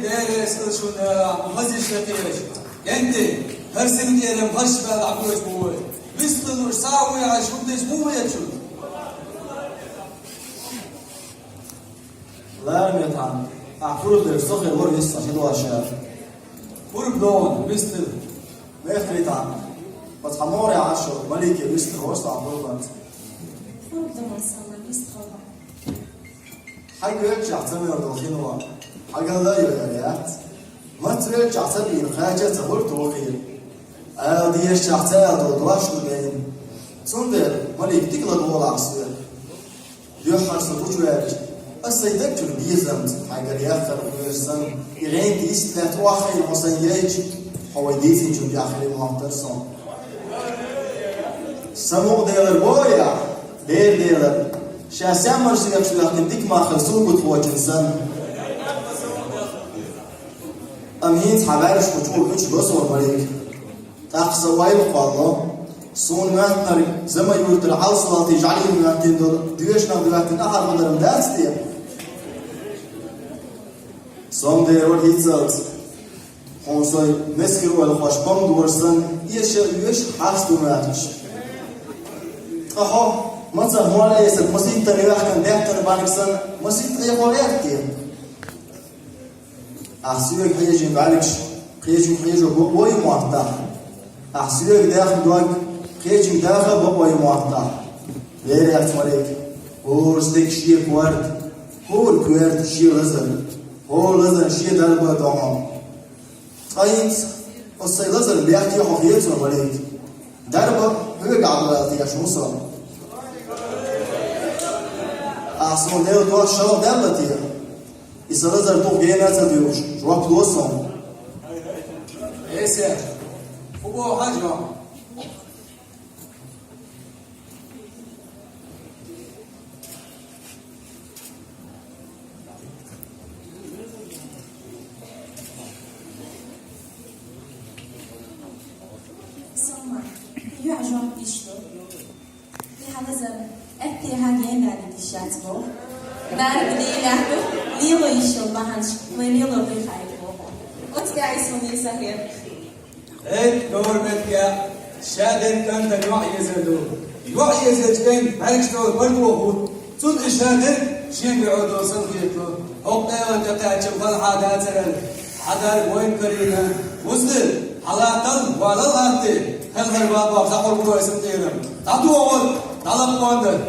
دارس شونا مخزن شتيش يندي هرسم ديالهم هش بعد عبوش بوي مثل ورساوي عشوب تجمو ما يتشوف لا يتعن أعفرد الصخر ورقص عشان واشار وربلون مثل ما يخلي تعن بس حموري عشر ملكي مثل وسط عفرد وربلون صلى مثل حاجة يرجع تمر دوخينوا حاجة لا يرجعت ما ترجع تبين حاجة تقول توقيل دي يرجع تادو دواش نبين صندر ملك تقلد ولا عصير يحر سبوجوات السيدك بيزمت حاجة يأخر ويرسم يغين ديس لا تواخي المصين يج هو ديسي جو بيأخر المحترسون سموق ديلر بويا ديلر شاسع مرسي يكشف لكن ديك ما خلصوا بتوجه إنسان أمين حبارش بتقول كش بصور مريك تحس وايد قالله صون ما تري زما يقول العال صلاة يجعلي من تندل ديش نام دلوقتي أحد من المدارس دي صوم ده رول هيتزلز هون صاي مسكر ولا خوش بام دورسن يش حاس دوماتش أها مثلا هو ليس مسيط تريح كان ده تربانكسن مسيط يقولك دي أحسيبك حيجي بالكش حيجي بوي معطى أحسيبك داخل دوك حيجي داخل بوي معطى غير يحتملك هو ستيك شيء كوارد هو الكوارد شيء لزن هو لزن شيء دربه دوام أينت الصي لزن بيحكي حقيقة ملك دربه هو قاعد يعطيك شو صار أحسن ده دوار شلون دبلتيه يسرزر تو جينا تديوش جواب دوسون ايه سير هو حاجة سوما يعجب إشتو هذا زم أتي هاجين على الشاتبو نار بدي لحظة ليلو يشوف بهانش وليلو بيخايفه وتقعي سوني سهير ايه دور متكا شادن كان تنوع يزدو يوع يزد كان معلش دور برضو وهو صد شادن شين بيعودوا صنفيتو هقا وانت بتاعتش مفضحة داتر حدار وين كرينا وصل حلاقل وعلى الهاتي هل هربابا بتاعوا البروي سنتينم تعطوا أول طلب واندر